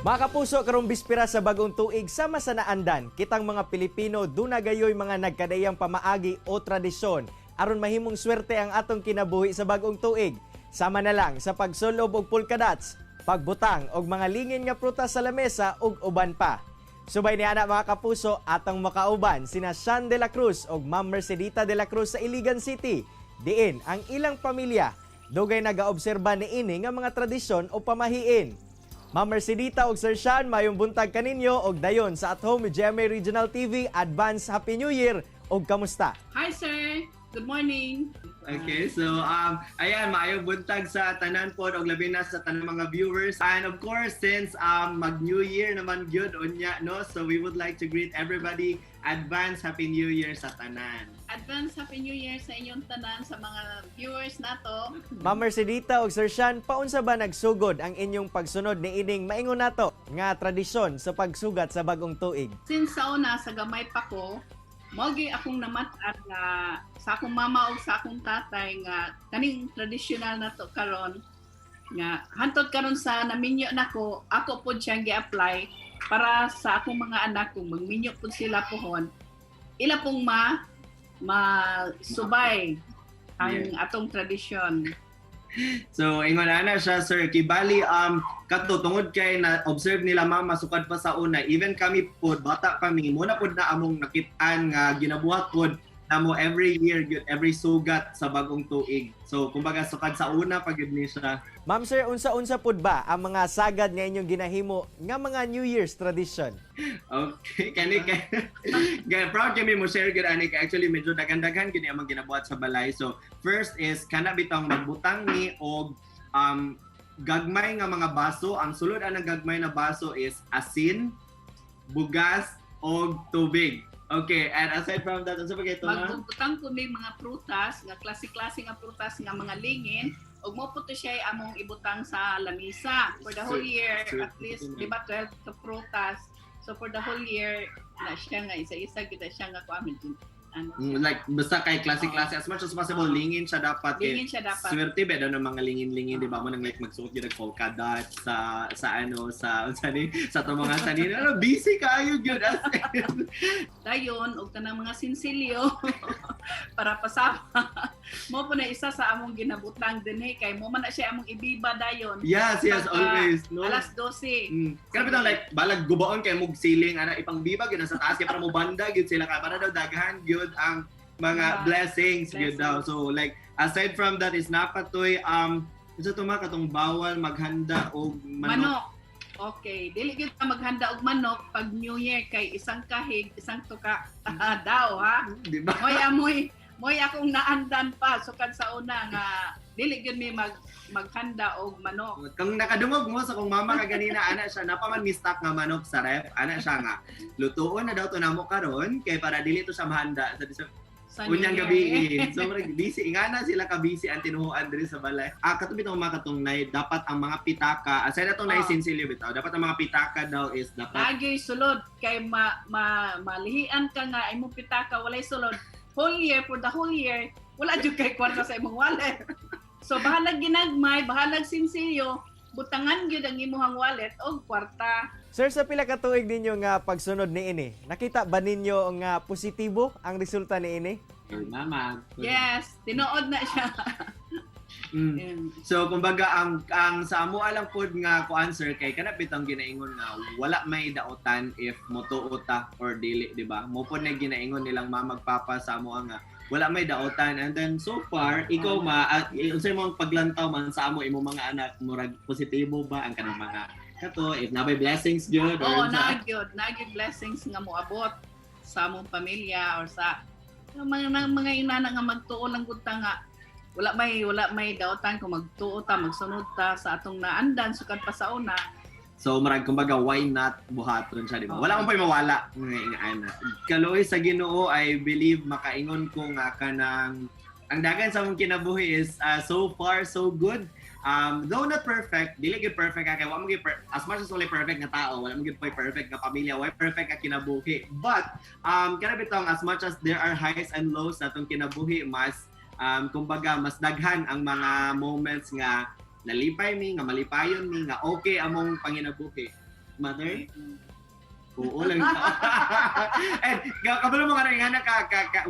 Mga kapuso, karong bispira sa bagong tuig sama sa naandan, kitang mga Pilipino dunagayoy mga nagkadayang pamaagi o tradisyon aron mahimong swerte ang atong kinabuhi sa bagong tuig. Sama na lang sa pagsulob og pulkadats, pagbutang og mga lingin nga prutas sa lamesa ug uban pa. Subay ni ana mga kapuso, atang makauban sina Sean de la Cruz ug Ma'am Mercedita de la Cruz sa Iligan City. Diin ang ilang pamilya dugay nagaobserba niini nga mga tradisyon o pamahiin. Ma'am Mercedita ug Sir Sean, mayong buntag kaninyo og dayon sa At Home with GMA Regional TV. Advance Happy New Year og kamusta? Hi sir, good morning. Okay, so ayan, maayong buntag sa tanan po og labi na sa tanang mga viewers. And of course, since mag New Year naman gyud unya, no? So we would like to greet everybody advance Happy New Year sa tanan. Advance Happy New Year sa inyong tanan sa mga viewers nato. Ma'am Mercedita ug Sir Sean, paunsa ba nagsugod ang inyong pagsunod ni ining maingon nato nga tradisyon sa pagsugat sa bagong tuig? Since sa una sa gamay pa ko, mogi akong namat-at nga sa akong mama ug sa akong tatay nga kaning traditional nato karon nga hantod karon sa naminyo nako, ako pod siyang gi-apply para sa akong mga anak kung magminyo pod sila pohon. Ila pong masubay ang atong tradisyon. So ingon ana siya, sir, kibali kadto tungod kay na observe nila mama sukad pa sa una, even kami pod bata kami muna pod na among nakit-an nga ginabuhat pod namo every year gyud, every sugat sa bagong tuig. So kumbaga sukad sa una pag gyud ni siya. Ma'am Sir, unsa-unsa pod ba ang mga sagad nga inyong ginahimo nga mga New Year's tradition? Okay, kani kay proud kami mo share gyud ani kay actually medyo daghan-daghan gyud among ginabuhat sa balay. So first is kana bitong magbutang ni og gagmay nga mga baso. Ang sulod anang gagmay na baso is asin, bugas og tubig. Okay, and aside from that, ano pa ito na? Magbutang ko may mga prutas, nga klase-klase nga prutas nga mga lingin, ug mo po to siya among ibutang sa lamisa. For the whole year, at least, di ba 12 ka prutas. So for the whole year, na siya nga, isa-isa kita siya nga kuamin. Like, basta kay klase-klase, as much as possible, lingin siya dapat. Lingin siya dapat. Swerte ba daw ng mga lingin-lingin, di ba mo nang like magsuot yun ng polka dot sa itong mga sanin. Ano, busy kayo yun. Dayon, og tanang mga sinsilyo para pasama. Mo po na isa sa among ginabutang din kay mo man na siya among ibiba dayon. Yes, always. No? Alas 12. Kaya bitang like, balag gubaon kay mong siling, ipang-bibag yun sa taas, kaya para mo banda, yun sila ka, para daw daghan, yun ang mga blessings, yun daw. So like, aside from that is napatoy, isa tuma katong bawal maghanda og manok. Okay, dili gyud ka maghanda og manok pag New Year kay isang kahig, isang tuka daw ha. Di ba? Moy akong naandan pa sukad sa una nga dili gyud mi maghanda og manok. Kung nakadungog mo sa kung mama ka ganina, ana siya napaman mi-stock nga manok sa ref, ana siya nga lutuon na daw to namo karon kay para dili to sa mahanda sa unyang gabi. So busy ingana sila ka busy ang tinuhuan diri sa balay. Katubit ang mga katong nay dapat ang mga pitaka, aside atong nay sinsilyo bitaw, dapat ang mga pitaka daw is dapat lagi sulod kay malihian ka nga imong pitaka walay sulod. Whole year, for the whole year, wala jud kay kwarta sa imong wallet. So bahalag ginagmay, bahalag sinsilyo, butangan gyud ang imong wallet og kwarta. Sir, sa pila ka tuig ninyo nga pagsunod niini, nakita ba ninyo nga positibo ang resulta niini? mama. Yes, tinuod na siya. So kumbaga ang sa amo alang pod nga ko answer kay kana bitang ginaingon nga wala may daotan if motuo ta or dili, di ba? Mo pod na ginaingon nilang mamagpapa sa amo nga wala may daotan, and then so far ikaw unsay mo ang paglantaw man sa amo imo mga anak, murag positibo ba ang kanang mga kato if nabay blessings gyud or nagyod blessings nga moabot sa among pamilya or sa mga inana nga magtuo lang gud ta nga wala may daotan kung magtuo ta magsunod ta sa atong naandan sukad pa sa una. So marag kumbaga why not buhaton siya, di ba? Wala man pay mawala nga ana. Kaloy sa Ginoo, I believe makaingon ko nga kanang ang dagan sa mong kinabuhi is so far so good. Though not perfect, dili gyud perfect kay wa mo gyud as much as wala perfect nga tao, wala mo gyud perfect nga pamilya, wala perfect nga kinabuhi. But kana bitong as much as there are highs and lows sa atong kinabuhi, mas kumbaga mas daghan ang mga moments nga nalipay mi, nga malipayon mi, nga okay among panginabuhi. Mother? Oo lang. And kabalo mo nga rin,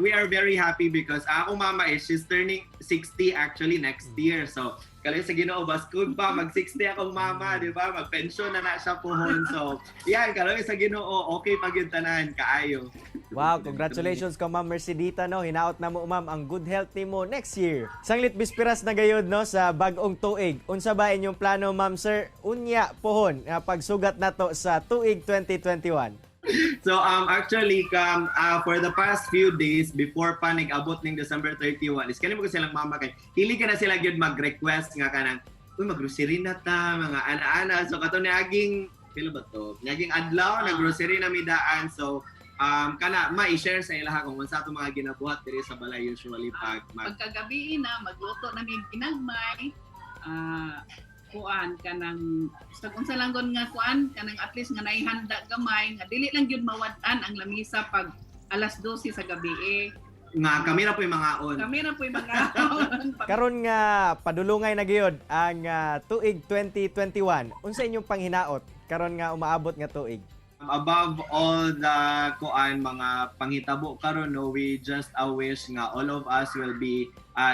we are very happy because akong mama she's turning 60 actually next year. So, kalayo sa Ginoo, baskog pa, mag-60 akong mama, di ba? Mag-pension na siya pohon. So, yan, kalayo sa Ginoo, okay pag yung tanan, kaayo. Wow, congratulations ka Ma'am Mercedita, no. Hinaot na mo ma'am ang good health nimo next year. Sanglit bispiras na gayod, no, sa bag-ong tuig. Unsa ba inyong plano Ma'am Sir? Unya pohon nga pagsugat nato sa tuig 2021. So actually for the past few days before pa nag-abot ning December 31 is kanimo ko silang mama kay dili ka na sila gyud mag-request nga kanang uy mag-grocery na ta mga ana-ana so kato niaging pila ba to niaging adlaw nag-grocery na midaan so kana ma-share sa ilaha kung unsa ato mga ginabuhat diri sa balay usually pagkagabi na magluto na may ginagmay kuan kanang sa unsa lang gon nga kuan kanang at least nga naihanda gamay nga dili lang gyud mawad-an ang lamisa pag alas 12 sa gabi nga kami na po yung mga on. Kami na po yung mga Karon nga padulungay na gyud ang tuig 2021. Unsa inyong panghinaot karon nga umaabot nga tuig? Above all the kuan mga panghitabo karon no we just wish nga all of us will be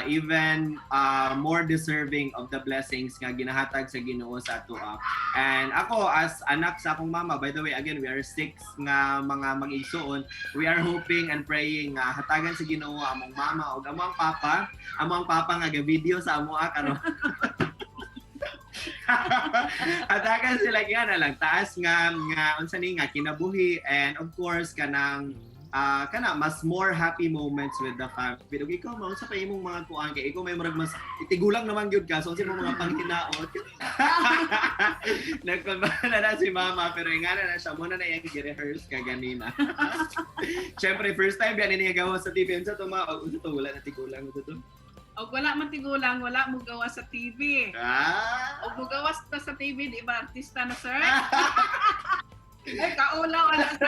even more deserving of the blessings nga ginahatag sa Ginoo sa atoa. And ako as anak sa akong mama, by the way again we are 6 nga mga mag-igsoon, we are hoping and praying nga hatagan sa Ginoo among mama ug among papa nga ga-video sa amoa karon. Atakan sila kaya na lang taas nga unsa ni nga kinabuhi and of course kanang kana mas more happy moments with the family. Pero ikaw mao sa imong mga kuan kay ikaw may murag mas itigulang naman gyud ka so sa mga panghinaot. Nagkonbana na si mama pero ingana na siya muna na yang gi-rehearse ka ganina. Syempre first time yan niya gawa sa TV unsa to wala na tigulang to. og wala man tigulang, wala mo gawa sa TV. Og mo gawa sa TV, di ba artista na sir? Ay, kaulaw ala sir.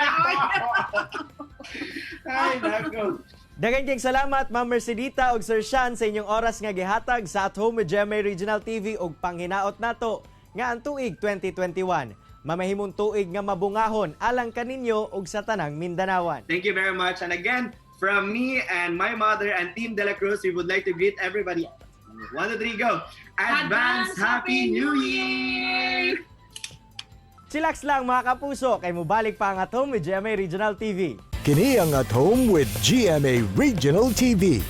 Ay, nako. Daghang kayong salamat Ma'am Mercedita ug Sir Sean sa inyong oras nga gihatag sa At Home with GMA Regional TV ug panghinaot nato nga ang tuig 2021. Mamahimong tuig nga mabungahon alang kaninyo ug sa tanang Mindanawan. Thank you very much. And again, from me and my mother and Team De La Cruz, we would like to greet everybody. 1, 2, 3, go! Advance Happy New Year! Chillax lang mga kapuso, kay mubalik pa ang At Home with GMA Regional TV. Kini ang At Home with GMA Regional TV.